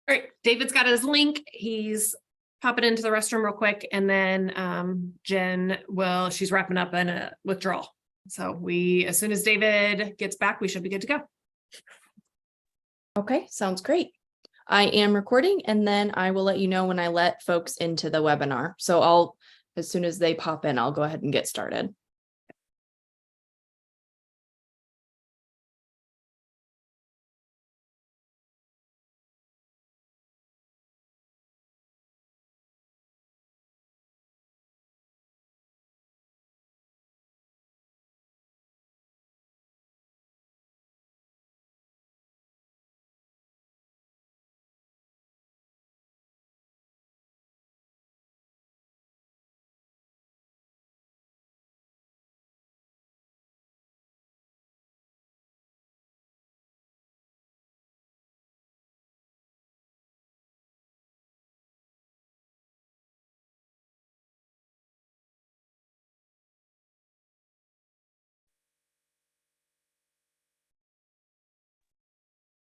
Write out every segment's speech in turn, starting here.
All right, David's got his link. He's popping into the restroom real quick, and then Jen she's wrapping up in a withdrawal. So as soon as David gets back, we should be good to go. Okay, sounds great. I am recording, and then I will let you know when I let folks into the webinar. So as soon as they pop in, I'll go ahead and get started.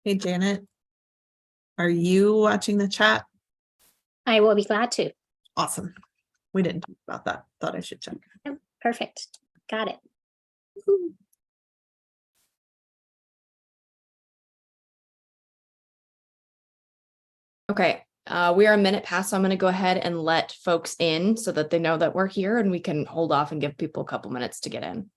Hey, Janet, are you watching the chat? I will be glad to. Awesome. We didn't talk about that. Thought I should check. Oh, perfect. Got it. Woo-hoo. Okay, we are a minute past, so I'm going to go ahead and let folks in so that they know that we're here, and we can hold off and give people a couple minutes to get in.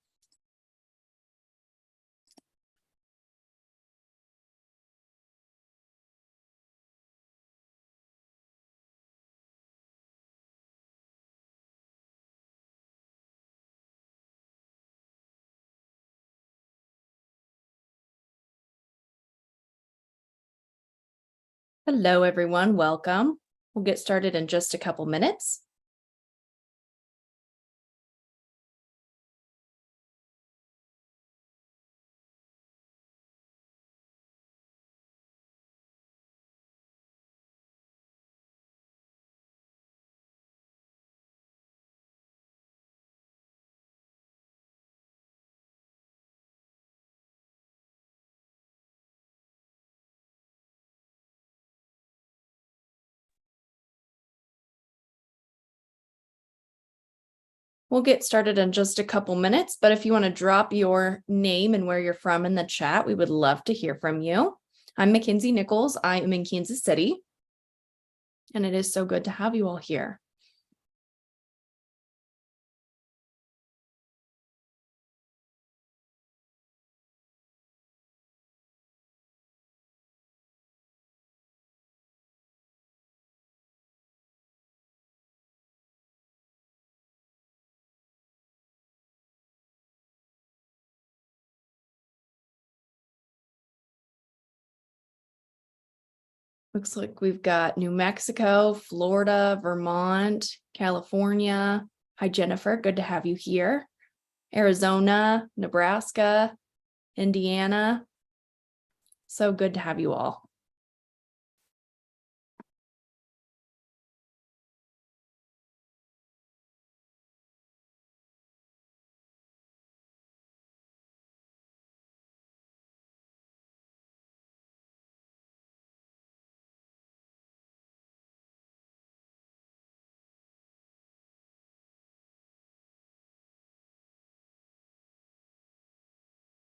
Hello, everyone. Welcome. We'll get started in just a couple minutes. We'll get started in just a couple minutes, but if you want to drop your name and where you're from in the chat, we would love to hear from you. I'm Mackenzie Nichols. I am in Kansas City, and it is so good to have you all here. Looks like we've got New Mexico, Florida, Vermont, California. Hi, Jennifer. Good to have you here. Arizona, Nebraska, Indiana. So good to have you all.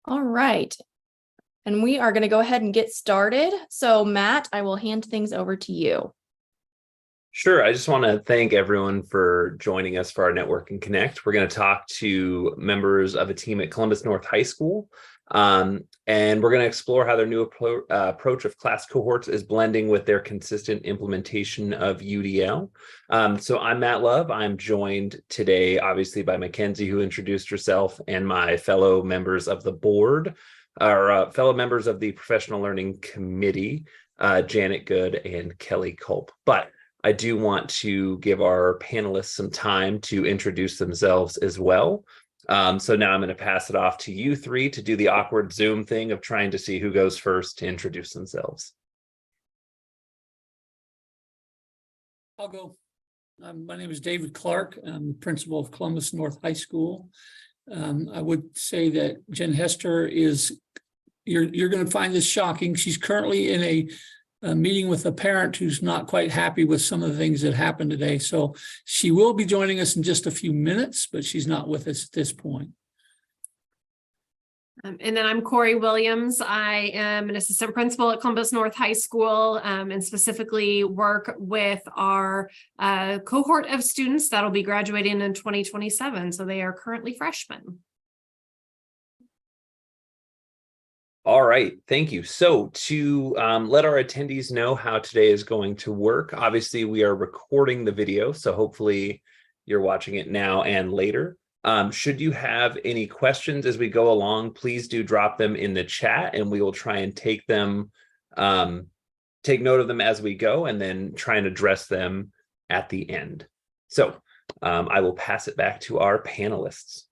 All right. And we are going to go ahead and get started. So Matt, I will hand things over to you. Sure. I just want to thank everyone for joining us for our Network and Connect. We're going to talk to members of a team at Columbus North High School, and we're going to explore how their new approach of class cohorts is blending with their consistent implementation of UDL. So I'm Matt Love. I'm joined today, obviously, by Mackenzie, who introduced herself, and my fellow members of the board, or fellow members of the Professional Learning Committee, Janet Good and Kelly Culp. But I do want to give our panelists some time to introduce themselves as well. So now I'm going to pass it off to you three to do the awkward Zoom thing of trying to see who goes first to introduce themselves. I'll go. My name is David Clark. I'm the principal of Columbus North High School. I would say that Jen Hester is, you're going to find this shocking. She's currently in a meeting with a parent who's not quite happy with some of the things that happened today. So she will be joining us in just a few minutes, but she's not with us at this point. And then I'm Corey Williams. I am an assistant principal at Columbus North High School, and specifically work with our cohort of students that'll be graduating in 2027. So they are currently freshmen. All right, thank you. So to let our attendees know how today is going to work, obviously we are recording the video, so hopefully you're watching it now and later. Should you have any questions as we go along, please do drop them in the chat and we will try and take them, take note of them as we go and then try and address them at the end. So I will pass it back to our panelists.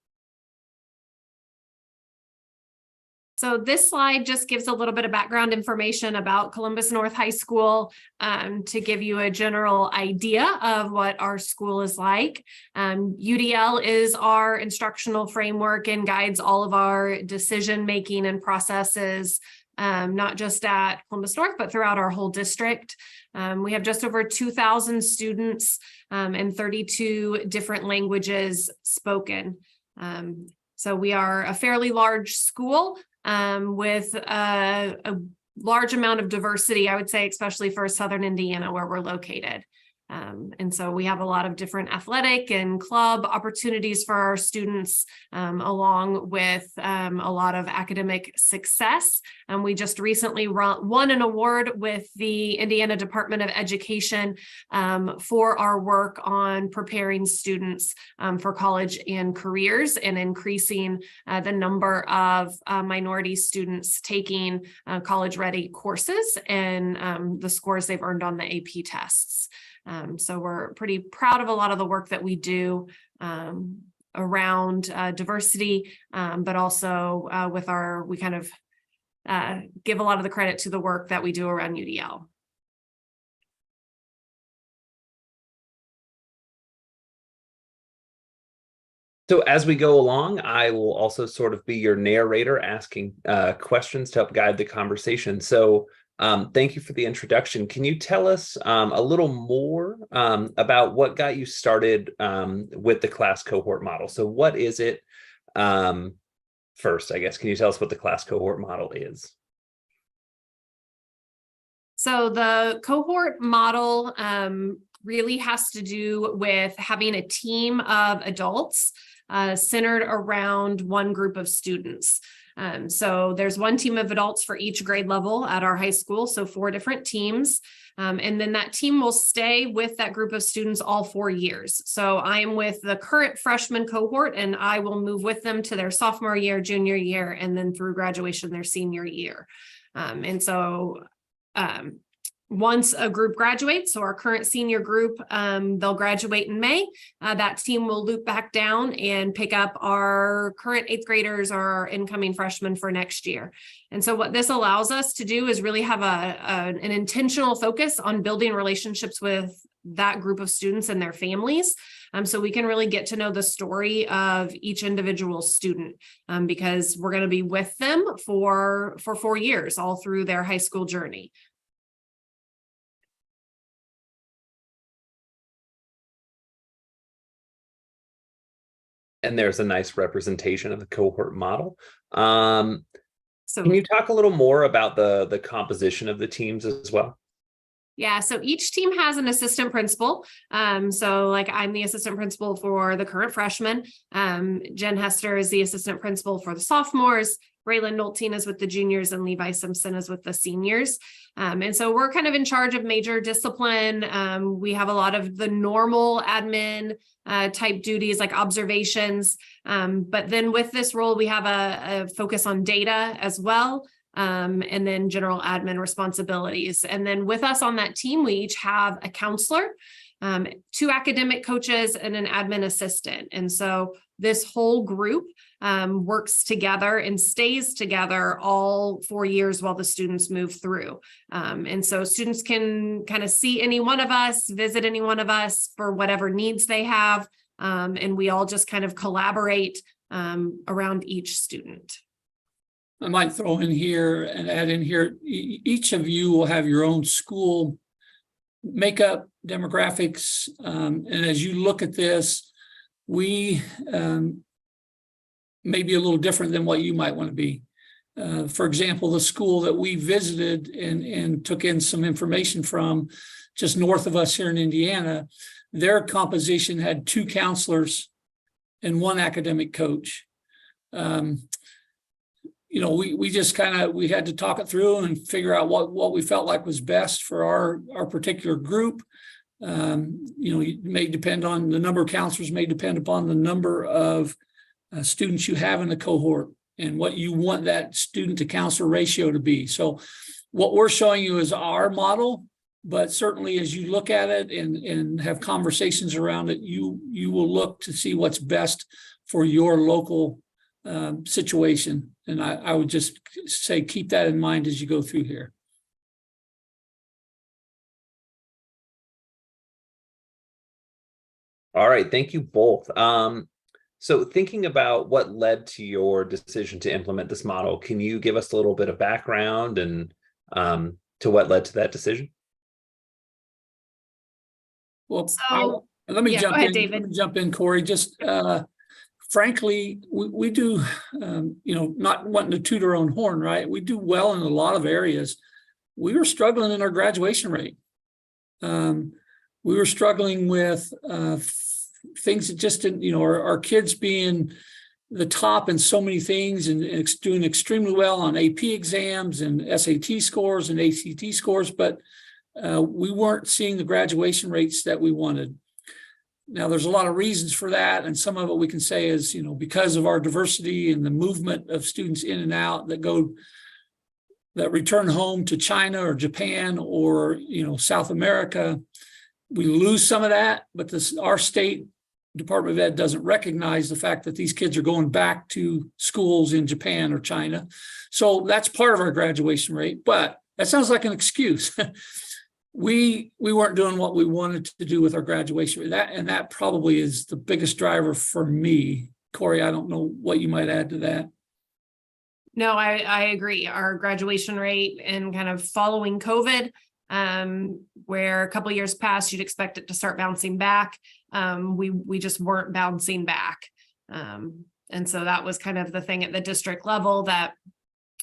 So this slide just gives a little bit of background information about Columbus North High School to give you a general idea of what our school is like. UDL is our instructional framework and guides all of our decision-making and processes, not just at Columbus North, but throughout our whole district. We have just over 2,000 students and 32 different languages spoken. So we are a fairly large school with a large amount of diversity, I would say, especially for Southern Indiana, where we're located. And so we have a lot of different athletic and club opportunities for our students, along with a lot of academic success. And we just recently won an award with the Indiana Department of Education for our work on preparing students for college and careers and increasing the number of minority students taking college-ready courses and the scores they've earned on the AP tests. So we're pretty proud of a lot of the work that we do around diversity, but also with we kind of give a lot of the credit to the work that we do around UDL. So as we go along, I will also sort of be your narrator asking questions to help guide the conversation. So thank you for the introduction. Can you tell us a little more about what got you started with the class cohort model? So what is it? First, I guess, can you tell us what the class cohort model is? So the cohort model really has to do with having a team of adults centered around one group of students. So there's one team of adults for each grade level at our high school, so 4 different teams. And then that team will stay with that group of students all 4 years. So I am with the current freshman cohort and I will move with them to their sophomore year, junior year, and then through graduation, their senior year. And so once a group graduates, so our current senior group, they'll graduate in May. That team will loop back down and pick up our current 8th graders or our incoming freshmen for next year. And so what this allows us to do is really have an intentional focus on building relationships with that group of students and their families. So we can really get to know the story of each individual student because we're going to be with them for 4 years, all through their high school journey. And there's a nice representation of the cohort model. So can you talk a little more about the composition of the teams as well? Yeah, so each team has an assistant principal. So like I'm the assistant principal for the current freshmen. Jen Hester is the assistant principal for the sophomores. Raylan Nolteen is with the juniors and Levi Simpson is with the seniors. And so we're kind of in charge of major discipline. We have a lot of the normal admin type duties like observations. But then with this role, we have a focus on data as well. And then general admin responsibilities. And then with us on that team, we each have a counselor, 2 academic coaches, and an admin assistant. And so this whole group works together and stays together all 4 years while the students move through. And so students can kind of see any one of us, visit any one of us for whatever needs they have. And we all just kind of collaborate around each student. I might throw in here and add in here, each of you will have your own school makeup, demographics, and as you look at this, we may be a little different than what you might want to be. For example, the school that we visited and took in some information from just north of us here in Indiana, their composition had 2 counselors and 1 academic coach. You know, we just we had to talk it through and figure out what we felt like was best for our particular group. You know, it may depend on the number of counselors, may depend upon the number of students you have in the cohort and what you want that student to counselor ratio to be. So what we're showing you is our model, but certainly as you look at it and have conversations around it, you will look to see what's best for your local situation. And I would just say, keep that in mind as you go through here. All right, thank you both. So thinking about what led to your decision to implement this model, can you give us a little bit of background and to what led to that decision? Well, So, let me yeah, jump go ahead, in. David. Let me jump in, Corey. Just frankly, we do, you know, not wanting to toot our own horn, right? We do well in a lot of areas. We were struggling in our graduation rate. We were struggling with things that just didn't, you know, our kids being the top in so many things and doing extremely well on AP exams and SAT scores and ACT scores, but we weren't seeing the graduation rates that we wanted. Now, there's a lot of reasons for that, and some of it we can say is, you know, because of our diversity and the movement of students in and out that return home to China or Japan or, you know, South America, we lose some of that, but our state Department of Ed doesn't recognize the fact that these kids are going back to schools in Japan or China. So that's part of our graduation rate, but that sounds like an excuse. We weren't doing what we wanted to do with our graduation rate. That probably is the biggest driver for me. Corey, I don't know what you might add to that. No, I agree. Our graduation rate and kind of following COVID, where a couple of years past, you'd expect it to start bouncing back. We just weren't bouncing back. And so that was kind of the thing at the district level that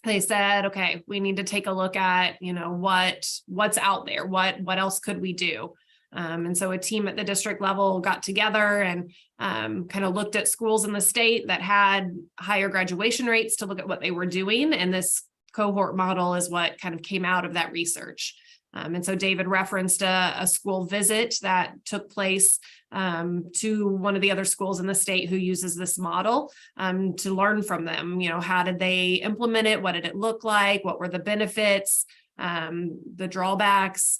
they said, okay, we need to take a look at, you know, what's out there, what else could we do? And so a team at the district level got together and kind of looked at schools in the state that had higher graduation rates to look at what they were doing. And this cohort model is what kind of came out of that research. And so David referenced a school visit that took place to one of the other schools in the state who uses this model to learn from them. You know, how did they implement it? What did it look like? What were the benefits, the drawbacks,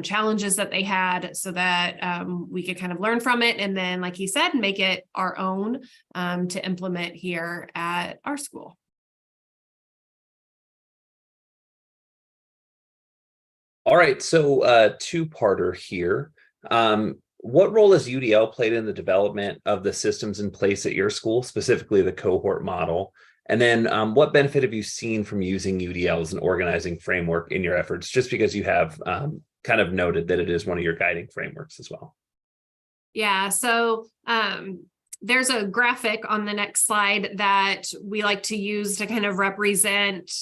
challenges that they had, so that we could kind of learn from it. And then, like he said, make it our own to implement here at our school. All right, so two-parter here. What role has UDL played in the development of the systems in place at your school, specifically the cohort model? And then what benefit have you seen from using UDL as an organizing framework in your efforts, just because you have kind of noted that it is one of your guiding frameworks as well? Yeah, so there's a graphic on the next slide that we like to use to kind of represent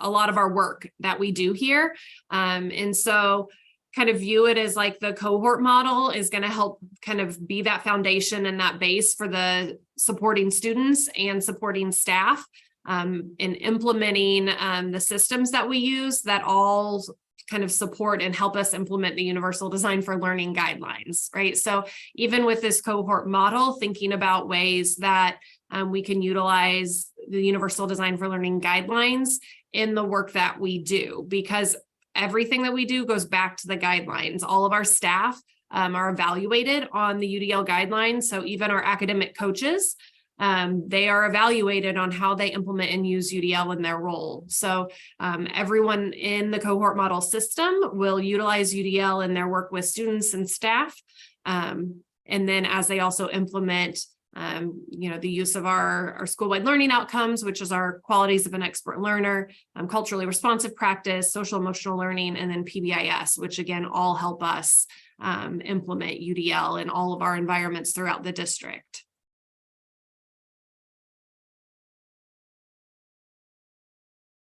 a lot of our work that we do here. And so kind of view it as like the cohort model is going to help kind of be that foundation and that base for the supporting students and supporting staff in implementing the systems that we use that all kind of support and help us implement the Universal Design for Learning guidelines, right? So even with this cohort model, thinking about ways that we can utilize the Universal Design for Learning guidelines in the work that we do, because everything that we do goes back to the guidelines. All of our staff are evaluated on the UDL guidelines. So even our academic coaches, they are evaluated on how they implement and use UDL in their role. So everyone in the cohort model system will utilize UDL in their work with students and staff. And then as they also implement The use of our school-wide learning outcomes, which is our qualities of an expert learner, culturally responsive practice, social emotional learning, and then PBIS, which again, all help us implement UDL in all of our environments throughout the district.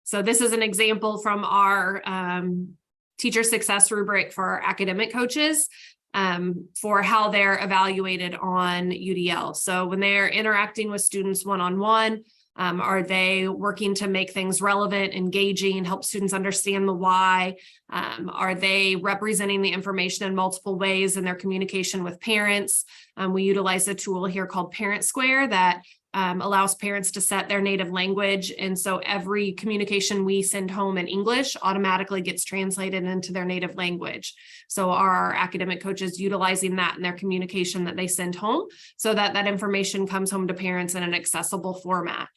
So this is an example from our teacher success rubric for our academic coaches for how they're evaluated on UDL. So when they're interacting with students one-on-one, are they working to make things relevant, engaging, help students understand the why? Are they representing the information in multiple ways in their communication with parents? We utilize a tool here called Parent Square that allows parents to set their native language. And so every communication we send home in English automatically gets translated into their native language. So our academic coaches utilizing that in their communication that they send home so that that information comes home to parents in an accessible format.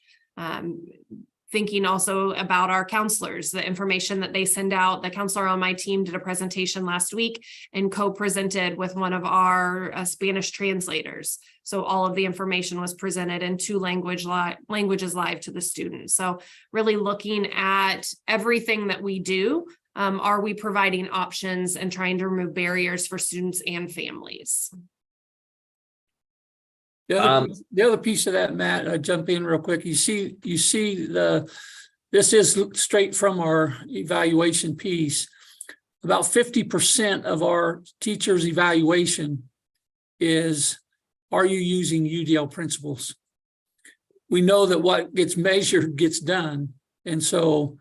Thinking also about our counselors, the information that they send out. The counselor on my team did a presentation last week and co-presented with one of our Spanish translators. So all of the information was presented in two languages live to the students. So really looking at everything that we do, are we providing options and trying to remove barriers for students and families? The other piece of that, Matt, I jump in real quick. You see this is straight from our evaluation piece. About 50% of our teachers' evaluation is, are you using UDL principles? We know that what gets measured gets done. And so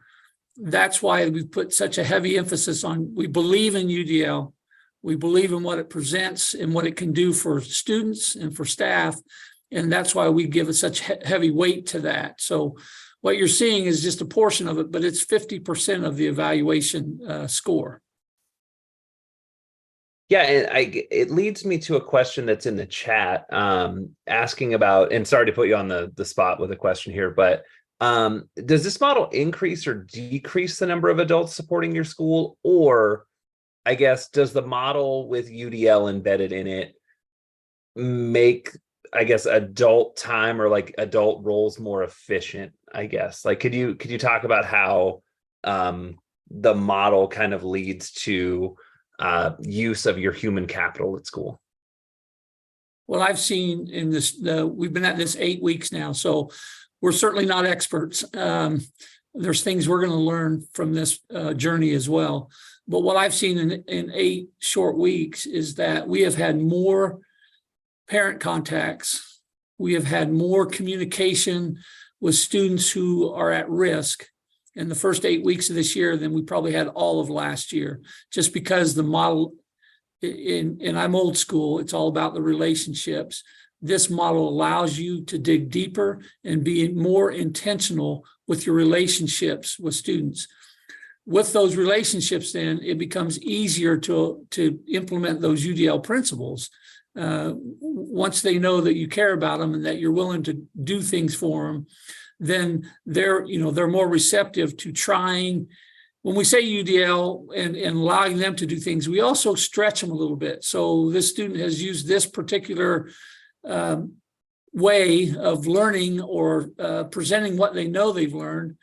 that's why we put such a heavy emphasis on, we believe in UDL. We believe in what it presents and what it can do for students and for staff. And that's why we give it such heavy weight to that. So what you're seeing is just a portion of it, but it's 50% of the evaluation score. Yeah, and it leads me to a question that's in the chat, asking about, and sorry to put you on the spot with a question here, but does this model increase or decrease the number of adults supporting your school? Or I guess, does the model with UDL embedded in it make, I guess, adult time or like adult roles more efficient? I guess, like, could you talk about how the model kind of leads to use of your human capital at school? Well, I've seen in this, we've been at this 8 weeks now, so we're certainly not experts. There's things we're going to learn from this journey as well. But what I've seen in 8 short weeks is that we have had more parent contacts. We have had more communication with students who are at risk in the first 8 weeks of this year than we probably had all of last year, just because the model, and I'm old school, it's all about the relationships. This model allows you to dig deeper and be more intentional with your relationships with students. With those relationships, then it becomes easier to implement those UDL principles. Once they know that you care about them and that you're willing to do things for them, then they're more receptive to trying. When we say UDL and allowing them to do things, we also stretch them a little bit. So this student has used this particular way of learning or presenting what they know they've learned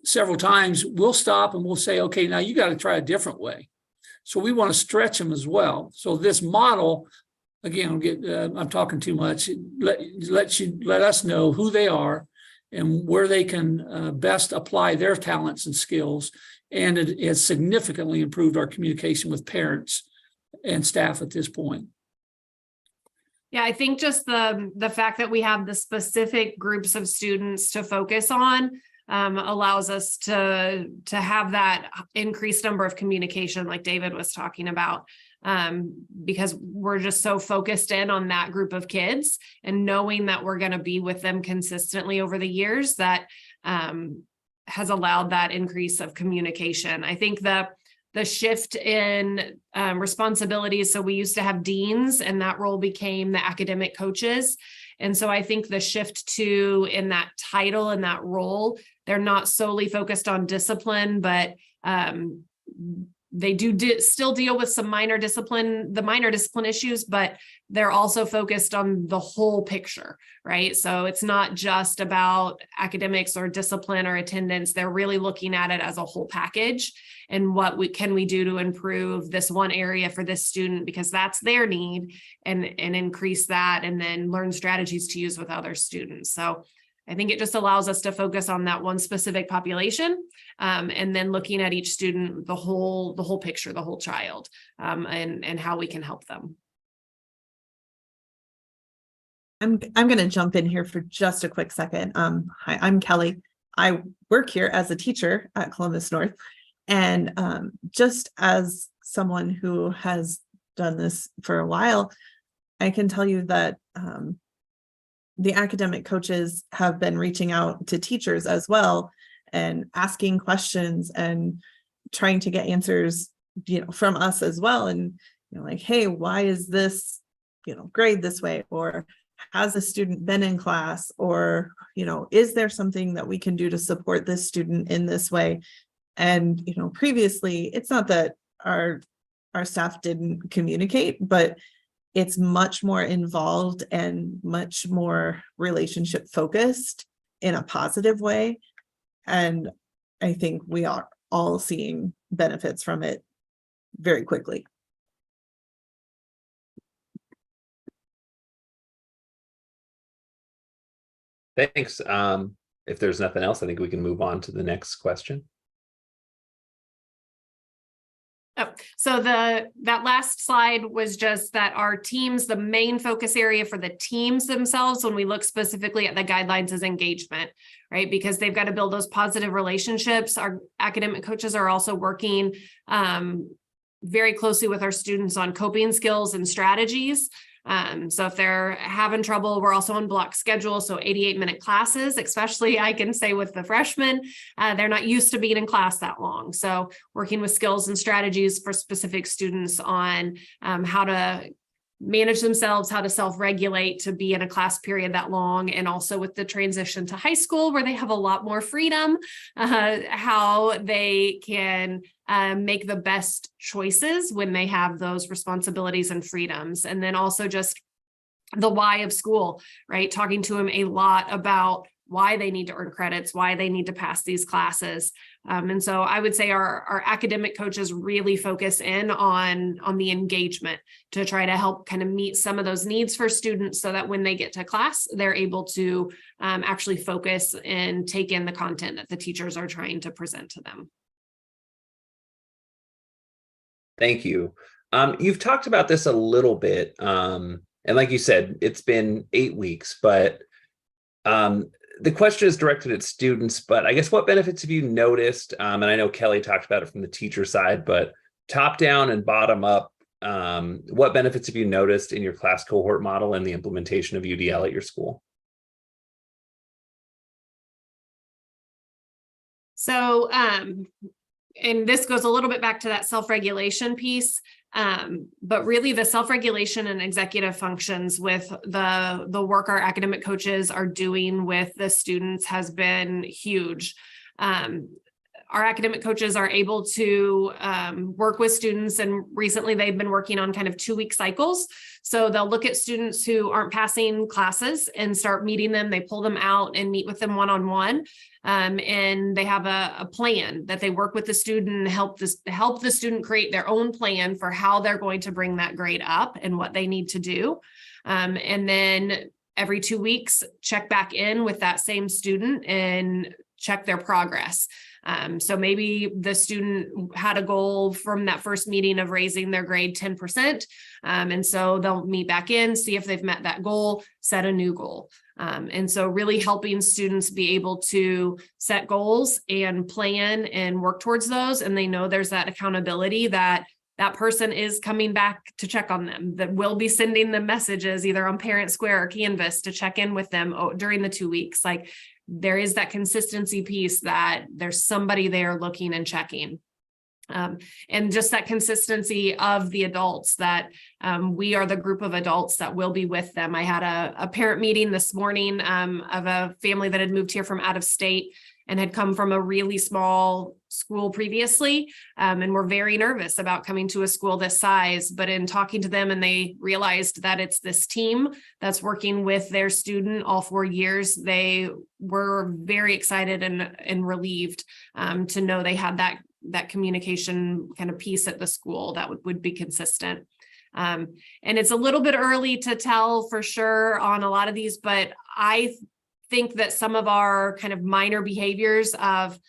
several times. We'll stop and we'll say, okay, now you got to try a different way. So we want to stretch them as well. So this model, again, I'm talking too much. Let us know who they are and where they can best apply their talents and skills. And it has significantly improved our communication with parents and staff at this point. Yeah, I think just the fact that we have the specific groups of students to focus on allows us to have that increased number of communication like David was talking about, because we're just so focused in on that group of kids and knowing that we're going to be with them consistently over the years, that has allowed that increase of communication. I think the shift in responsibilities. So we used to have deans and that role became the academic coaches. And so I think the shift to in that title and that role, they're not solely focused on discipline, but They still deal with some minor discipline issues, but they're also focused on the whole picture, right? So it's not just about academics or discipline or attendance. They're really looking at it as a whole package, and what can we do to improve this one area for this student, because that's their need, and increase that, and then learn strategies to use with other students. So I think it just allows us to focus on that one specific population, and then looking at each student, the whole picture, the whole child, and how we can help them. I'm going to jump in here for just a quick second. Hi, I'm Kelly. I work here as a teacher at Columbus North, and just as someone who has done this for a while, I can tell you that the academic coaches have been reaching out to teachers as well and asking questions and trying to get answers, from us as well. And, like, hey, why is this, grade this way? Or has a student been in class? Or, is there something that we can do to support this student in this way? And, previously, it's not that our staff didn't communicate, but it's much more involved and much more relationship focused in a positive way. And I think we are all seeing benefits from it very quickly. Thanks. If there's nothing else, I think we can move on to the next question. Oh, so that last slide was just that our teams, the main focus area for the teams themselves, when we look specifically at the guidelines, is engagement, right? Because they've got to build those positive relationships. Our academic coaches are also working very closely with our students on coping skills and strategies. So if they're having trouble, we're also on block schedule. So 88-minute classes, especially I can say with the freshmen, they're not used to being in class that long. So working with skills and strategies for specific students on how to manage themselves, how to self-regulate to be in a class period that long, and also with the transition to high school where they have a lot more freedom, how they can make the best choices when they have those responsibilities and freedoms. And then also just the why of school, right? Talking to them a lot about why they need to earn credits, why they need to pass these classes. And so I would say our academic coaches really focus in on the engagement to try to help kind of meet some of those needs for students so that when they get to class, they're able to actually focus and take in the content that the teachers are trying to present to them. Thank you. You've talked about this a little bit. And like you said, it's been 8 weeks, but the question is directed at students, but I guess what benefits have you noticed? And I know Kelly talked about it from the teacher side, but top down and bottom up, what benefits have you noticed in your class cohort model and the implementation of UDL at your school? So, and this goes a little bit back to that self-regulation piece. But really the self-regulation and executive functions with the work our academic coaches are doing with the students has been huge. Our academic coaches are able to work with students, and recently they've been working on kind of 2-week cycles. So they'll look at students who aren't passing classes and start meeting them. They pull them out and meet with them one-on-one. And they have a plan that they work with the student, help the student create their own plan for how they're going to bring that grade up and what they need to do. And then every 2 weeks, check back in with that same student and check their progress. So maybe the student had a goal from that first meeting of raising their grade 10%. And so they'll meet back in, see if they've met that goal, set a new goal. And so really helping students be able to set goals and plan and work towards those. And they know there's that accountability that that person is coming back to check on them, that will be sending them messages either on Parent Square or Canvas to check in with them during the 2 weeks. Like, there is that consistency piece that there's somebody there looking and checking. And just that consistency of the adults that we are the group of adults that will be with them. I had a parent meeting this morning of a family that had moved here from out of state. and had come from a really small school previously, and were very nervous about coming to a school this size. But in talking to them, and they realized that it's this team that's working with their student all 4 years, they were very excited and relieved to know they had that communication kind of piece at the school that would be consistent. And it's a little bit early to tell for sure on a lot of these, but I think that some of our kind of minor behaviors of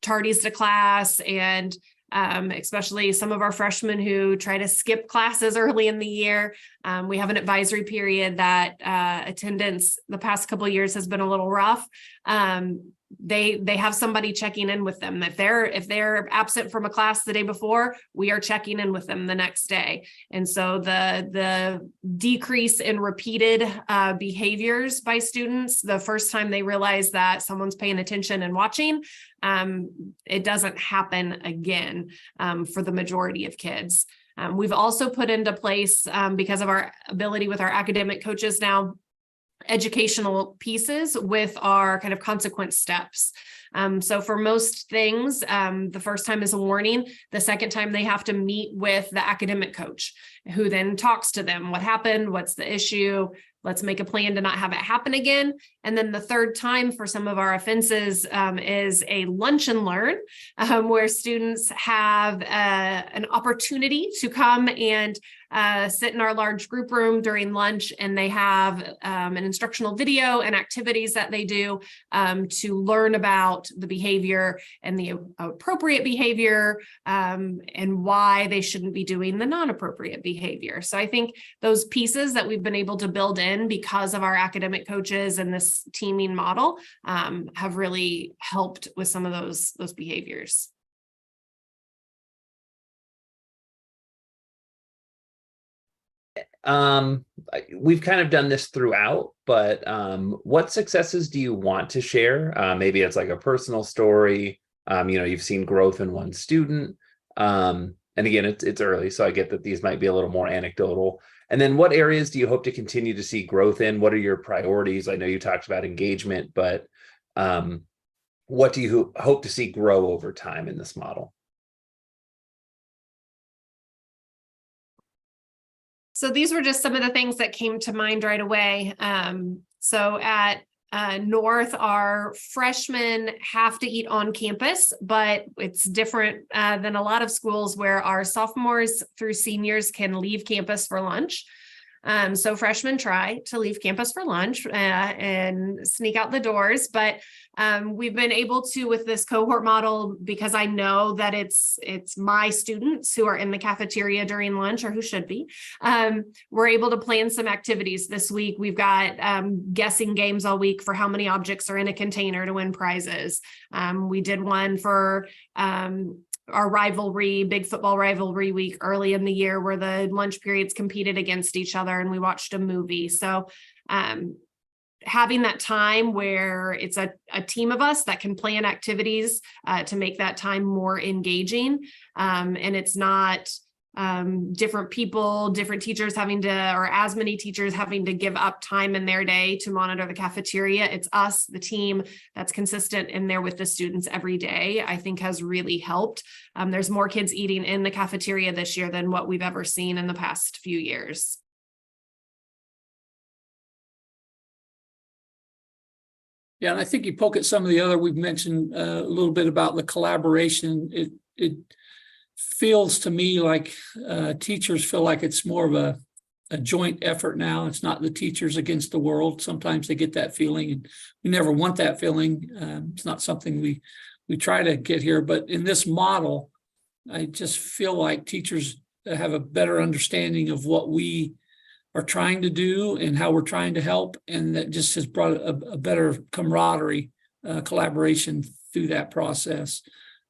tardies to class, and especially some of our freshmen who try to skip classes early in the year. We have an advisory period that attendance the past couple of years has been a little rough. They have somebody checking in with them. If they're absent from a class the day before, we are checking in with them the next day. And so the decrease in repeated behaviors by students, the first time they realize that someone's paying attention and watching, it doesn't happen again for the majority of kids. We've also put into place, because of our ability with our academic coaches now, educational pieces with our kind of consequence steps. So for most things, the first time is a warning. The second time they have to meet with the academic coach, who then talks to them. What happened? What's the issue? Let's make a plan to not have it happen again. And then the third time for some of our offenses is a lunch and learn, where students have an opportunity to come and sit in our large group room during lunch, and they have an instructional video and activities that they do to learn about the behavior and the appropriate behavior, and why they shouldn't be doing the non-appropriate behavior. So I think those pieces that we've been able to build in because of our academic coaches and this teaming model have really helped with some of those behaviors. We've kind of done this throughout, but what successes do you want to share? Maybe it's like a personal story. You've seen growth in one student. And again, it's early, so I get that these might be a little more anecdotal. And then what areas do you hope to continue to see growth in? What are your priorities? I know you talked about engagement, but what do you hope to see grow over time in this model? So these were just some of the things that came to mind right away. So at North, our freshmen have to eat on campus, but it's different than a lot of schools where our sophomores through seniors can leave campus for lunch. So freshmen try to leave campus for lunch and sneak out the doors, but we've been able to, with this cohort model, because I know that it's my students who are in the cafeteria during lunch, or who should be, we're able to plan some activities this week. We've got guessing games all week for how many objects are in a container to win prizes. We did one for our rivalry, big football rivalry week early in the year, where the lunch periods competed against each other and we watched a movie. So having that time where it's a team of us that can plan activities to make that time more engaging. And it's not different people, different teachers having to, or as many teachers having to give up time in their day to monitor the cafeteria. It's us, the team that's consistent in there with the students every day, I think has really helped. There's more kids eating in the cafeteria this year than what we've ever seen in the past few years. Yeah, and I think you poke at some of the other, we've mentioned a little bit about the collaboration. It feels to me like teachers feel like it's more of a joint effort now. It's not the teachers against the world. Sometimes they get that feeling, and we never want that feeling. It's not something we try to get here, but in this model, I just feel like teachers have a better understanding of what we are trying to do and how we're trying to help, and that just has brought a better camaraderie, collaboration through that process.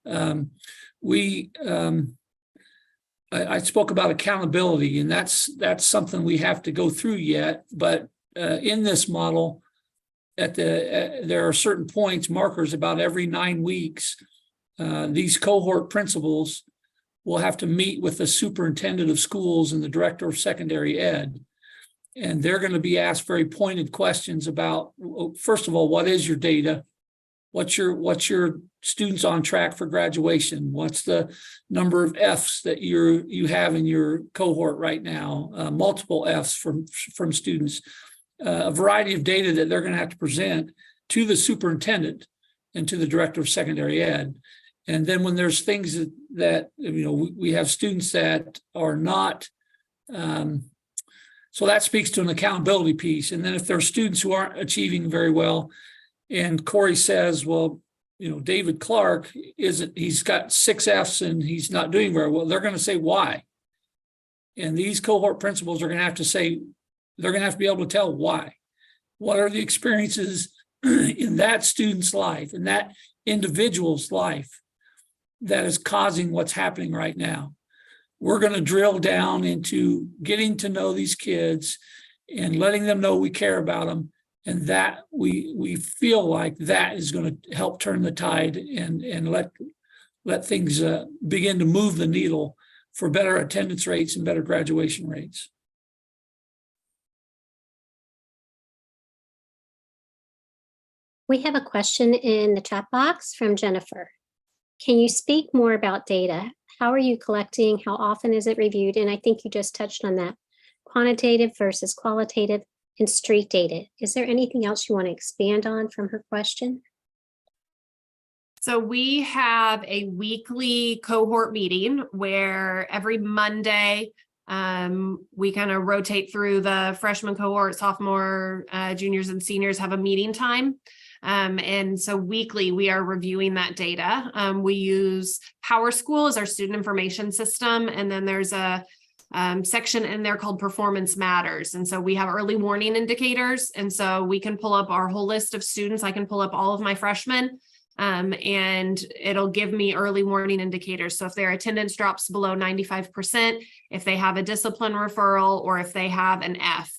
I spoke about accountability, and that's something we have to go through yet. But in this model, there are certain points, markers about every 9 weeks. These cohort principals will have to meet with the superintendent of schools and the director of secondary ed. And they're going to be asked very pointed questions about, first of all, what is your data? What's your students on track for graduation? What's the number of Fs that you have in your cohort right now? Multiple Fs from students. A variety of data that they're going to have to present to the superintendent and to the director of secondary ed. And then when there's things that we have students that are not, so that speaks to an accountability piece. And then if there are students who aren't achieving very well, and Corey says, well, David Clark he's got 6 Fs and he's not doing very well, they're going to say why. And these cohort principals are going to have to say, they're going to have to be able to tell why. What are the experiences in that student's life, in that individual's life, that is causing what's happening right now? We're going to drill down into getting to know these kids and letting them know we care about them. And that we feel like that is going to help turn the tide and let things begin to move the needle for better attendance rates and better graduation rates. We have a question in the chat box from Jennifer. Can you speak more about data? How are you collecting? How often is it reviewed? And I think you just touched on that. Quantitative versus qualitative and street data. Is there anything else you want to expand on from her question? So we have a weekly cohort meeting where every Monday we kind of rotate through the freshman cohort, sophomore, juniors and seniors have a meeting time. And so weekly we are reviewing that data. We use PowerSchool as our student information system. And then there's a section in there called Performance Matters. And so we have early warning indicators. And so we can pull up our whole list of students. I can pull up all of my freshmen and it'll give me early warning indicators. So if their attendance drops below 95%, if they have a discipline referral, or if they have an F,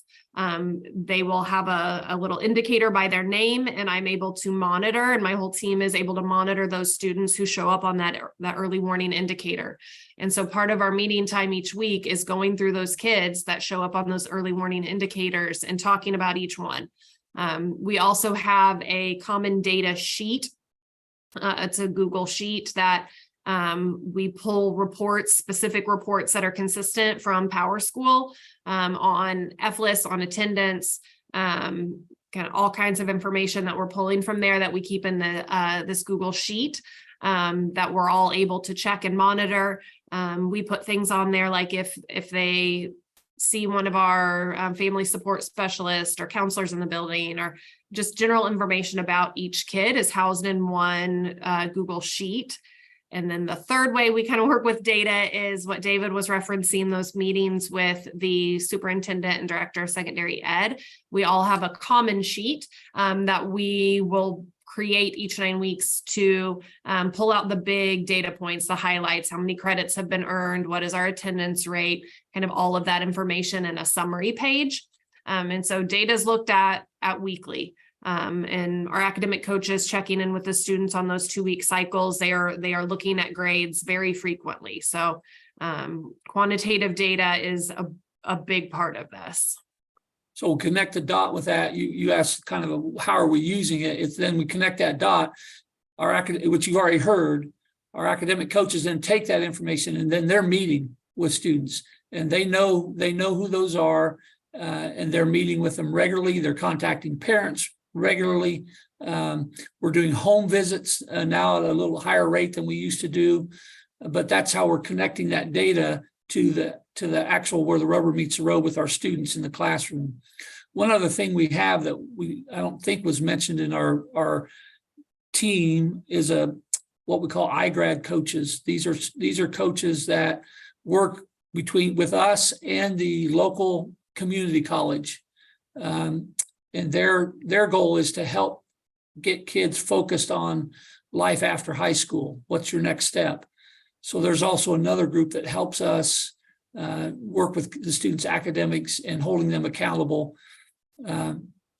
they will have a little indicator by their name, and I'm able to monitor, and my whole team is able to monitor those students who show up on that early warning indicator. And so part of our meeting time each week is going through those kids that show up on those early warning indicators and talking about each one. We also have a common data sheet. It's a Google sheet that we pull reports, specific reports that are consistent from PowerSchool on FLIS, on attendance, kind of all kinds of information that we're pulling from there that we keep in the this Google sheet that we're all able to check and monitor. We put things on there like if they see one of our family support specialists or counselors in the building, or just general information about each kid is housed in one Google sheet. And then the third way we kind of work with data is what David was referencing, those meetings with the superintendent and director of secondary ed. We all have a common sheet that we will create each 9 weeks to pull out the big data points, the highlights, how many credits have been earned, what is our attendance rate, kind of all of that information in a summary page. And so data is looked at weekly. And our academic coaches checking in with the students on those 2-week cycles. They are looking at grades very frequently. So quantitative data is a big part of this. So we'll connect the dot with that. You asked kind of how are we using it? It's then we connect that dot, which you've already heard. Our academic coaches then take that information and then they're meeting with students, and they know who those are, and they're meeting with them regularly. They're contacting parents regularly. We're doing home visits now at a little higher rate than we used to do, but that's how we're connecting that data to the actual where the rubber meets the road with our students in the classroom. One other thing we have that I don't think was mentioned in our team is what we call iGrad coaches. These are coaches that work with us and the local community college. And their goal is to help get kids focused on life after high school. What's your next step? So there's also another group that helps us work with the students' academics and holding them accountable.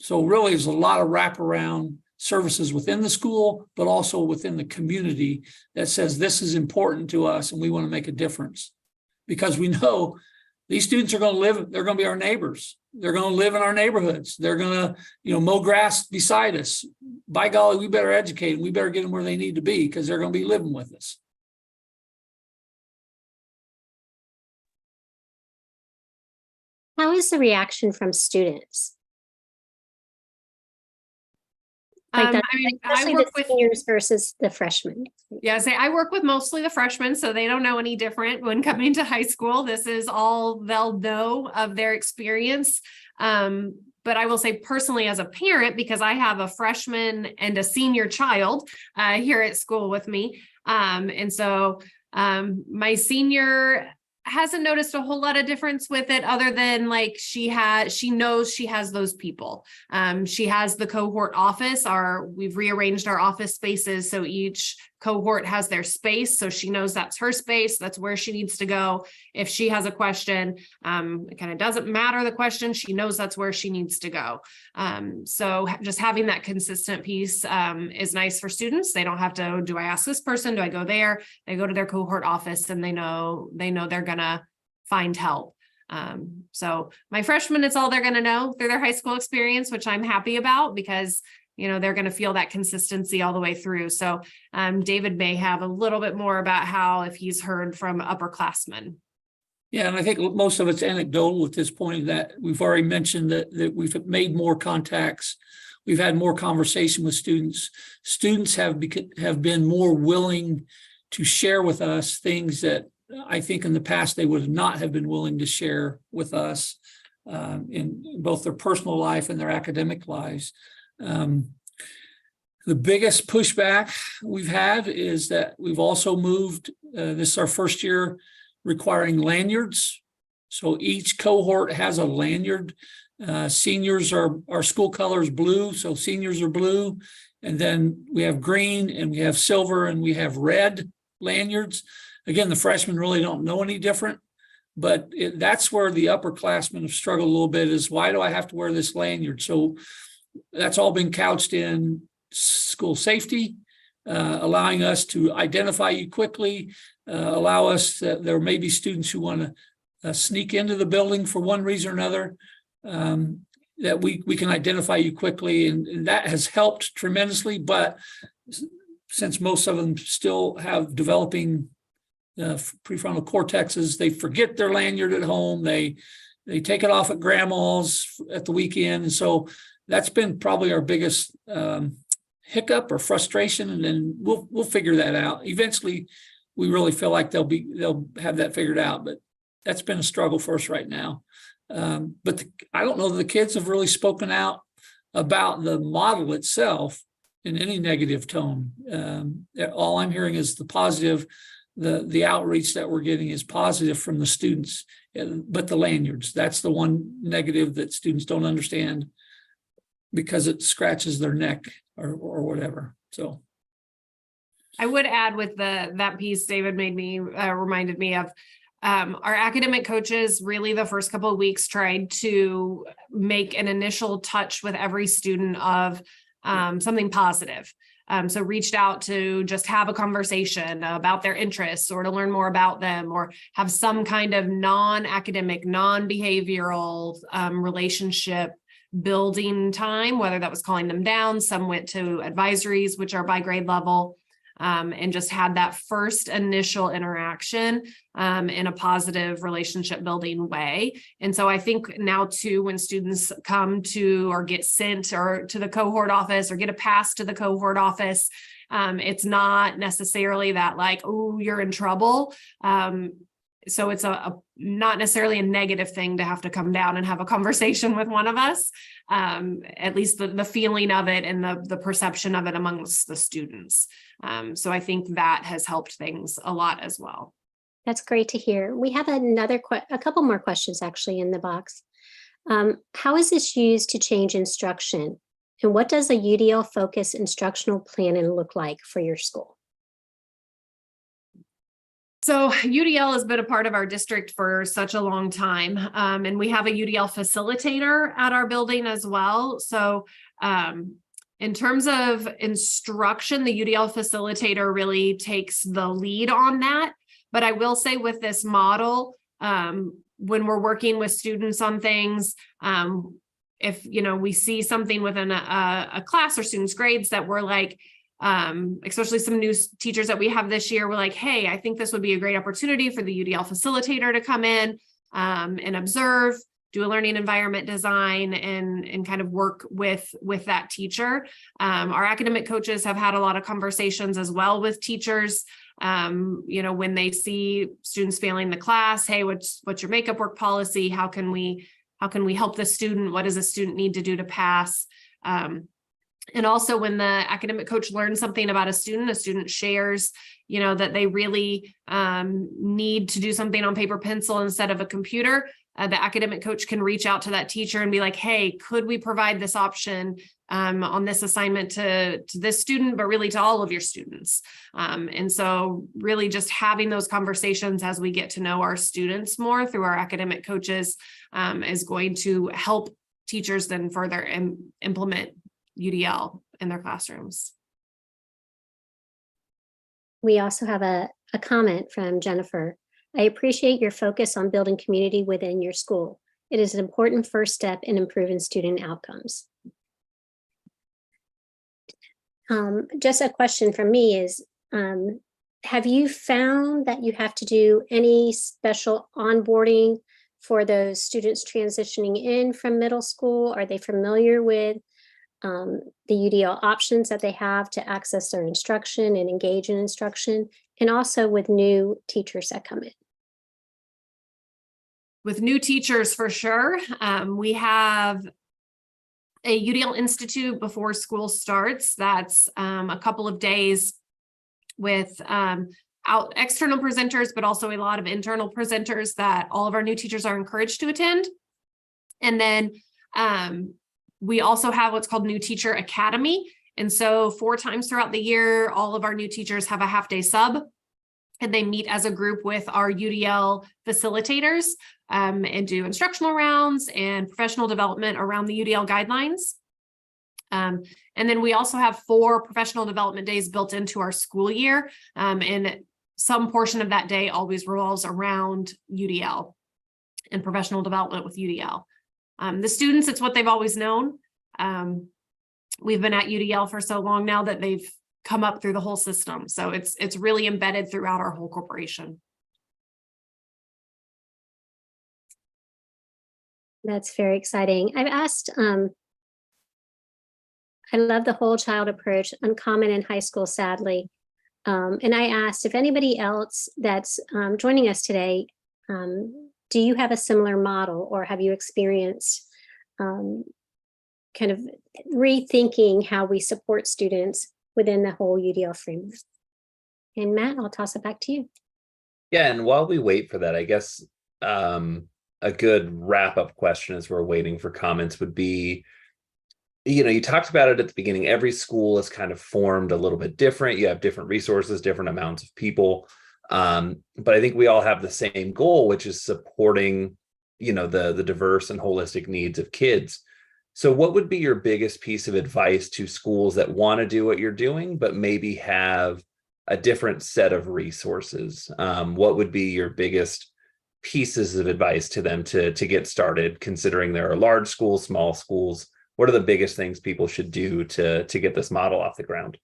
So really there's a lot of wraparound services within the school, but also within the community that says this is important to us and we want to make a difference. Because we know These students are going to live, they're going to be our neighbors. They're going to live in our neighborhoods. They're going to, mow grass beside us. By golly, we better educate them. We better get them where they need to be because they're going to be living with us. How is the reaction from students? Like that, I especially work the with seniors versus the freshmen. Yeah, I work with mostly the freshmen, so they don't know any different when coming to high school. This is all they'll know of their experience. But I will say personally as a parent, because I have a freshman and a senior child here at school with me. And so my senior hasn't noticed a whole lot of difference with it other than like she knows she has those people. She has the cohort office. We've rearranged our office spaces so each cohort has their space, so she knows that's her space, that's where she needs to go. If she has a question, it kind of doesn't matter the question, she knows that's where she needs to go. So just having that consistent piece is nice for students. They don't have to, do I ask this person, do I go there? They go to their cohort office and they know they're gonna find help. So my freshmen, it's all they're gonna know through their high school experience, which I'm happy about because they're going to feel that consistency all the way through. So David may have a little bit more about how if he's heard from upperclassmen. Yeah, and I think most of it's anecdotal at this point. That we've already mentioned that we've made more contacts. We've had more conversation with students. Students have been more willing to share with us things that I think in the past they would not have been willing to share with us in both their personal life and their academic lives. The biggest pushback we've had is that we've also moved, this is our first year requiring lanyards. So each cohort has a lanyard. Seniors our school color is blue, so seniors are blue. And then we have green and we have silver and we have red lanyards. Again, the freshmen really don't know any different, but that's where the upperclassmen have struggled a little bit is why do I have to wear this lanyard? So that's all been couched in school safety, allowing us to identify you quickly, allow us that there may be students who want to sneak into the building for one reason or another, that we can identify you quickly. And that has helped tremendously. But since most of them still have developing prefrontal cortexes, they forget their lanyard at home. They take it off at grandma's at the weekend. And so that's been probably our biggest hiccup or frustration, and then we'll figure that out. Eventually, we really feel like they'll have that figured out, but that's been a struggle for us right now. But I don't know that the kids have really spoken out about the model itself in any negative tone. All I'm hearing is the positive. The outreach that we're getting is positive from the students, but the lanyards, that's the one negative that students don't understand, because it scratches their neck or whatever. So I would add with that piece David reminded me of, our academic coaches really the first couple of weeks tried to make an initial touch with every student of something positive. So reached out to just have a conversation about their interests or to learn more about them or have some kind of non-academic, non-behavioral relationship building time, whether that was calling them down. Some went to advisories, which are by grade level, and just had that first initial interaction in a positive relationship building way. And so I think now too, when students come to or get sent or to the cohort office or get a pass to the cohort office, it's not necessarily that like, oh, you're in trouble. So it's not necessarily a negative thing to have to come down and have a conversation with one of us, at least the feeling of it and the perception of it amongst the students. So I think that has helped things a lot as well. That's great to hear. We have a couple more questions actually in the box. How is this used to change instruction? And what does a UDL focused instructional planning look like for your school? So UDL has been a part of our district for such a long time. And we have a UDL facilitator at our building as well. So in terms of instruction, the UDL facilitator really takes the lead on that. But I will say with this model, when we're working with students on things, if, we see something within a class or students' grades that we're like, especially some new teachers that we have this year, we're like, hey, I think this would be a great opportunity for the UDL facilitator to come in and observe, do a learning environment design, and kind of work with that teacher. Our academic coaches have had a lot of conversations as well with teachers. When they see students failing the class, hey, what's your makeup work policy? How can we help the student? What does a student need to do to pass? And also when the academic coach learns something about a student shares, that they really need to do something on paper pencil instead of a computer. The academic coach can reach out to that teacher and be like, hey, could we provide this option on this assignment to this student, but really to all of your students? And so really just having those conversations as we get to know our students more through our academic coaches is going to help teachers then further implement UDL in their classrooms. We also have a comment from Jennifer. I appreciate your focus on building community within your school. It is an important first step in improving student outcomes. Just a question from me is, have you found that you have to do any special onboarding for those students transitioning in from middle school? Are they familiar with the UDL options that they have to access their instruction and engage in instruction, and also with new teachers that come in? With new teachers, for sure. We have a UDL Institute before school starts. That's a couple of days with external presenters, but also a lot of internal presenters that all of our new teachers are encouraged to attend. And then we also have what's called New Teacher Academy. And so 4 times throughout the year, all of our new teachers have a half-day sub, and they meet as a group with our UDL facilitators and do instructional rounds and professional development around the UDL guidelines. And then we also have 4 professional development days built into our school year. And some portion of that day always revolves around UDL and professional development with UDL. The students, it's what they've always known. We've been at UDL for so long now that they've come up through the whole system. So it's really embedded throughout our whole corporation. That's very exciting. I've asked, I love the whole child approach, uncommon in high school, sadly. And I asked if anybody else that's joining us today, do you have a similar model, or have you experienced kind of rethinking how we support students within the whole UDL framework? And Matt, I'll toss it back to you. Yeah, and while we wait for that, I guess a good wrap-up question as we're waiting for comments would be, you talked about it at the beginning, every school is kind of formed a little bit different. You have different resources, different amounts of people. But I think we all have the same goal, which is supporting, the diverse and holistic needs of kids. So what would be your biggest piece of advice to schools that want to do what you're doing, but maybe have a different set of resources? What would be your biggest pieces of advice to them to get started, considering there are large schools, small schools? What are the biggest things people should do to get this model off the ground?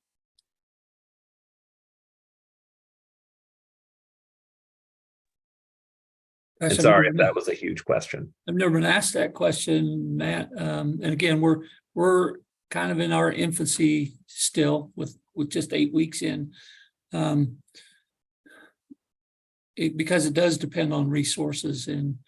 And sorry if that was a huge question. I've never been asked that question, Matt. And again, we're kind of in our infancy still with just 8 weeks in. Because it does depend on resources, and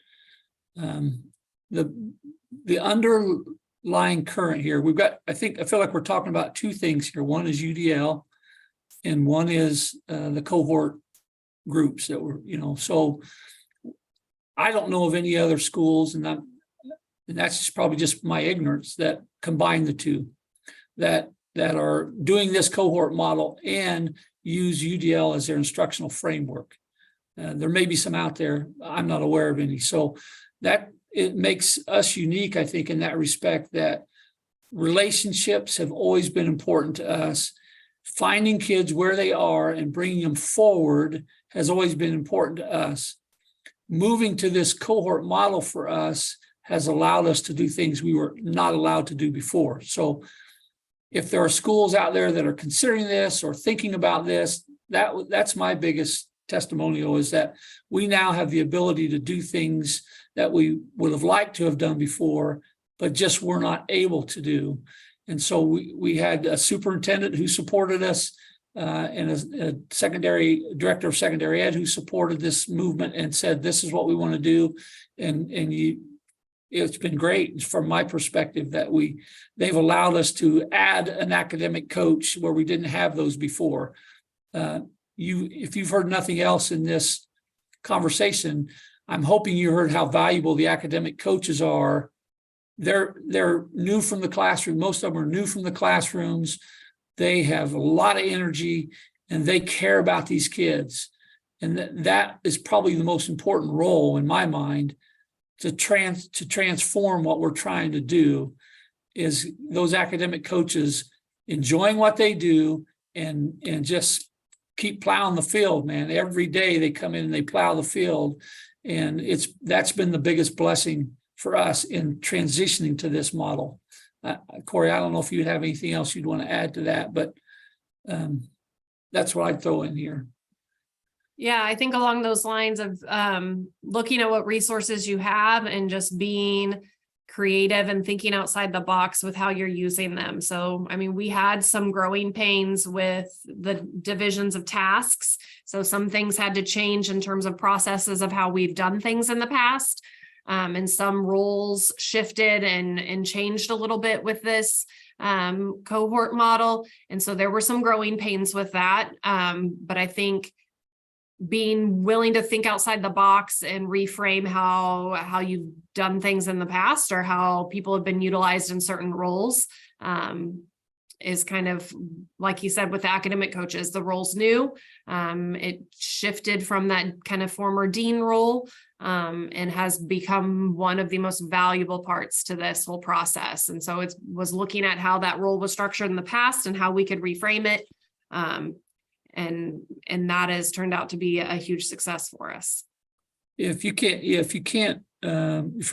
the underlying current here, we've got, I feel like we're talking about 2 things here. One is UDL and one is the cohort groups that were, so I don't know of any other schools, and that's just probably just my ignorance, that combine the 2, that are doing this cohort model and use UDL as their instructional framework. There may be some out there. I'm not aware of any. So that it makes us unique, I think, in that respect, that relationships have always been important to us. Finding kids where they are and bringing them forward has always been important to us. moving to this cohort model for us has allowed us to do things we were not allowed to do before. So if there are schools out there that are considering this or thinking about this, that's my biggest testimonial, is that we now have the ability to do things that we would have liked to have done before, but just were not able to do. And so we had a superintendent who supported us, and a secondary director of secondary ed who supported this movement and said, this is what we want to do. And it's been great from my perspective that they've allowed us to add an academic coach where we didn't have those before. If you've heard nothing else in this conversation, I'm hoping you heard how valuable the academic coaches are. They're new from the classroom. Most of them are new from the classrooms. They have a lot of energy and they care about these kids. And that is probably the most important role in my mind to transform what we're trying to do, is those academic coaches enjoying what they do and just keep plowing the field, man. Every day they come in and they plow the field. And that's been the biggest blessing for us in transitioning to this model. Corey, I don't know if you'd have anything else you'd want to add to that, but that's what I'd throw in here. Yeah, I think along those lines of looking at what resources you have and just being creative and thinking outside the box with how you're using them. So, I mean, we had some growing pains with the divisions of tasks. So some things had to change in terms of processes of how we've done things in the past. And some roles shifted and changed a little bit with this cohort model. And so there were some growing pains with that. But I think being willing to think outside the box and reframe how you've done things in the past or how people have been utilized in certain roles is kind of, like you said, with the academic coaches, the role's new. It shifted from that kind of former dean role and has become one of the most valuable parts to this whole process. And so it was looking at how that role was structured in the past and how we could reframe it. And that has turned out to be a huge success for us. If your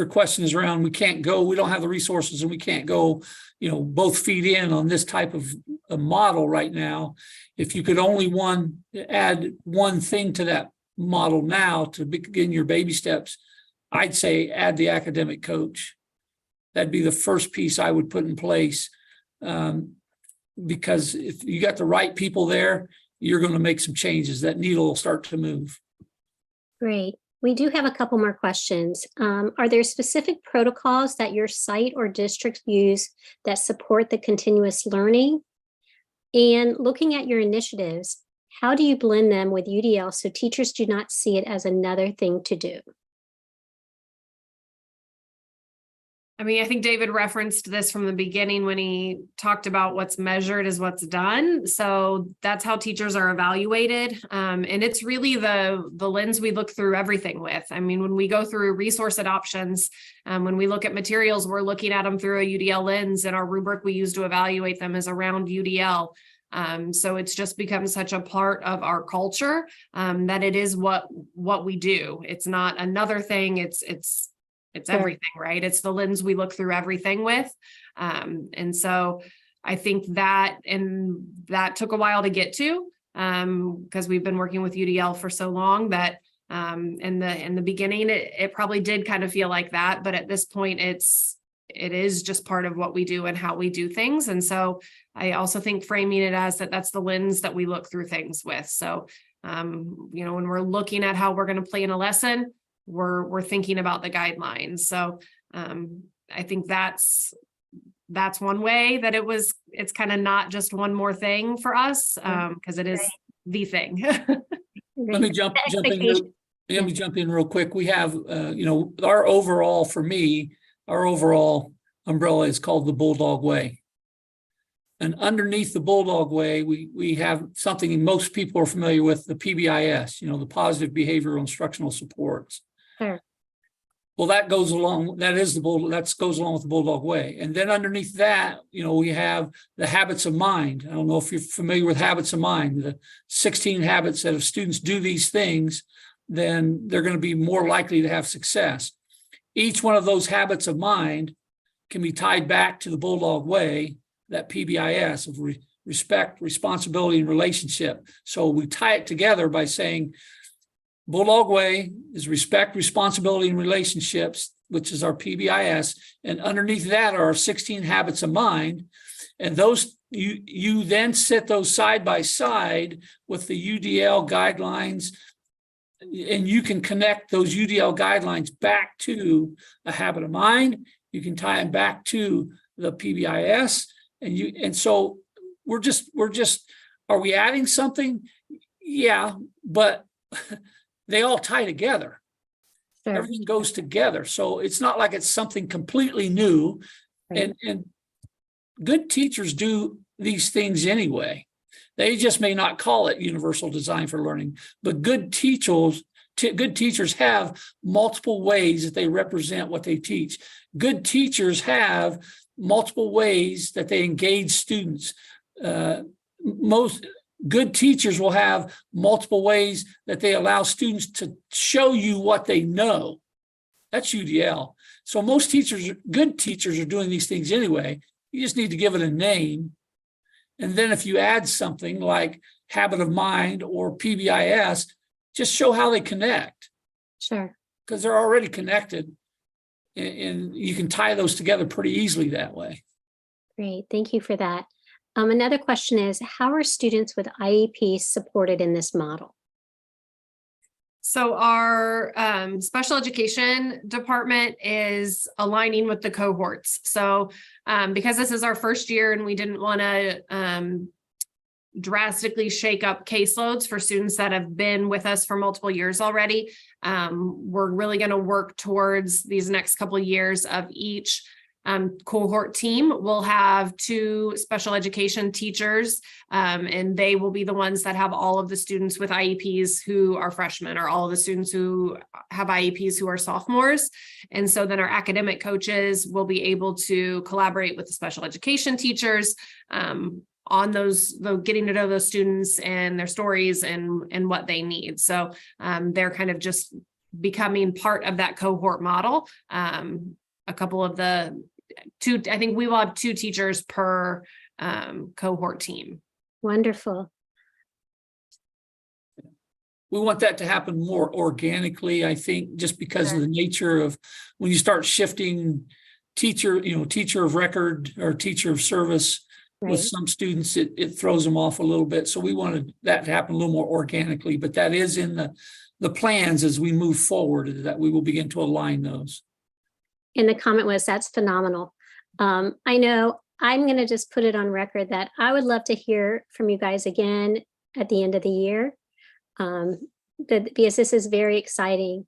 question is around, we don't have the resources and we can't go, both feed in on this type of a model right now. If you could only add one thing to that model now to begin your baby steps, I'd say add the academic coach. That'd be the first piece I would put in place. Because if you got the right people there, you're going to make some changes. That needle will start to move. Great. We do have a couple more questions. Are there specific protocols that your site or district use that support the continuous learning? And looking at your initiatives, how do you blend them with UDL so teachers do not see it as another thing to do? I mean, I think David referenced this from the beginning when he talked about what's measured is what's done. So that's how teachers are evaluated. And it's really the lens we look through everything with. I mean, when we go through resource adoptions, when we look at materials, we're looking at them through a UDL lens, and our rubric we use to evaluate them is around UDL. So it's just become such a part of our culture that it is what we do. It's not another thing. It's everything, right? It's the lens we look through everything with. And so I think that took a while to get to because we've been working with UDL for so long that in the beginning, it probably did kind of feel like that. But at this point, it is just part of what we do and how we do things. And so I also think framing it as that's the lens that we look through things with. So, when we're looking at how we're going to play in a lesson, we're thinking about the guidelines. So I think that's one way that it's kind of not just one more thing for us because it is the thing. Let me jump in real quick. We have our overall umbrella is called the Bulldog Way. And underneath the Bulldog Way, we have something most people are familiar with, the PBIS, the positive behavioral instructional supports. Sure. Well, that goes along with the Bulldog Way. And then underneath that, we have the habits of mind. I don't know if you're familiar with habits of mind, the 16 habits that if students do these things, then they're going to be more likely to have success. Each one of those habits of mind can be tied back to the Bulldog Way, that PBIS of respect, responsibility, and relationship. So we tie it together by saying Bulldog Way is respect, responsibility, and relationships, which is our PBIS. And underneath that are our 16 habits of mind. And those you then set those side by side with the UDL guidelines, and you can connect those UDL guidelines back to a habit of mind. You can tie them back to the PBIS, and so we're just are we adding something? Yeah, but they all tie together. Sure. Everything goes together. So it's not like it's something completely new. Right. And good teachers do these things anyway. They just may not call it universal design for learning, but good teachers have multiple ways that they represent what they teach. Good teachers have multiple ways that they engage students. Most good teachers will have multiple ways that they allow students to show you what they know. That's UDL. So most teachers, good teachers, are doing these things anyway. You just need to give it a name. And then if you add something like habit of mind or PBIS, just show how they connect. Sure. Because they're already connected. And you can tie those together pretty easily that way. Great. Thank you for that. Another question is, how are students with IEPs supported in this model? So our special education department is aligning with the cohorts. So because this is our first year and we didn't want to drastically shake up caseloads for students that have been with us for multiple years already, we're really going to work towards these next couple of years of each cohort team. Will have 2 special education teachers, and they will be the ones that have all of the students with IEPs who are freshmen, or all of the students who have IEPs who are sophomores. And so then our academic coaches will be able to collaborate with the special education teachers on those, getting to know those students and their stories and what they need. So they're kind of just becoming part of that cohort model. A couple of the 2, I think we will have 2 teachers per cohort team. Wonderful. We want that to happen more organically, I think, just because of the nature of when you start shifting teacher of record or teacher of service with some students, it throws them off a little bit. So we wanted that to happen a little more organically, but that is in the plans as we move forward, that we will begin to align those. And the comment was, that's phenomenal. I know I'm going to just put it on record that I would love to hear from you guys again at the end of the year, because this is very exciting.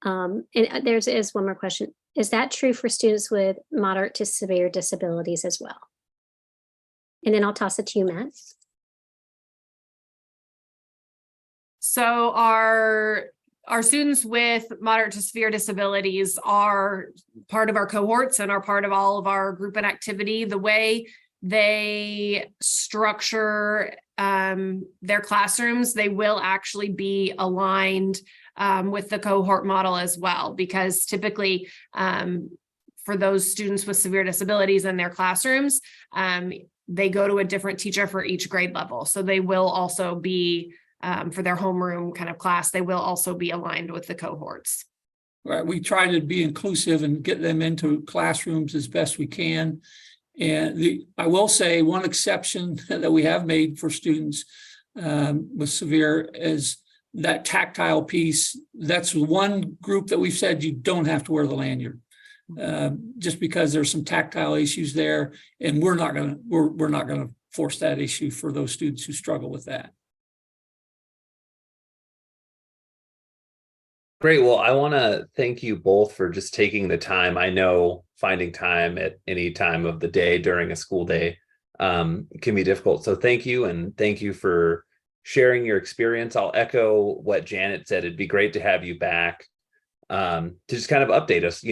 And there is one more question. Is that true for students with moderate to severe disabilities as well? And then I'll toss it to you, Matt. So our students with moderate to severe disabilities are part of our cohorts and are part of all of our group and activity. The way they structure their classrooms, they will actually be aligned with the cohort model as well, because typically for those students with severe disabilities in their classrooms, they go to a different teacher for each grade level. So they will also be for their homeroom kind of class, they will also be aligned with the cohorts. Right. We try to be inclusive and get them into classrooms as best we can. And I will say one exception that we have made for students with severe is that tactile piece. That's one group that we've said you don't have to wear the lanyard, just because there's some tactile issues there, and we're not gonna force that issue for those students who struggle with that. Great. Well, I want to thank you both for just taking the time. I know finding time at any time of the day during a school day can be difficult. So thank you. And thank you for sharing your experience. I'll echo what Janet said. It'd be great to have you back to just kind of update us.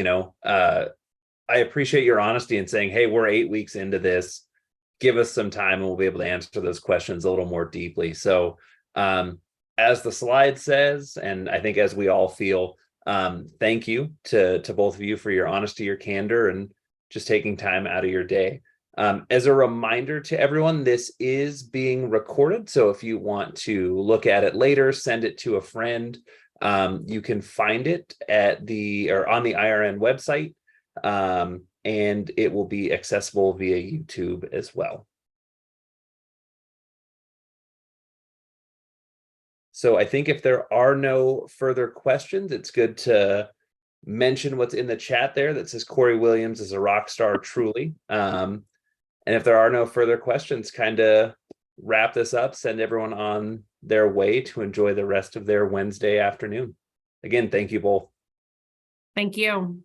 I appreciate your honesty in saying, hey, we're 8 weeks into this. Give us some time and we'll be able to answer those questions a little more deeply. So as the slide says, and I think as we all feel, thank you to both of you for your honesty, your candor, and just taking time out of your day. As a reminder to everyone, this is being recorded. So if you want to look at it later, send it to a friend. You can find it on the IRN website, and it will be accessible via YouTube as well. So I think if there are no further questions, it's good to mention what's in the chat there that says Corey Williams is a rock star, truly. And if there are no further questions, kind of wrap this up, send everyone on their way to enjoy the rest of their Wednesday afternoon. Again, thank you both. Thank you.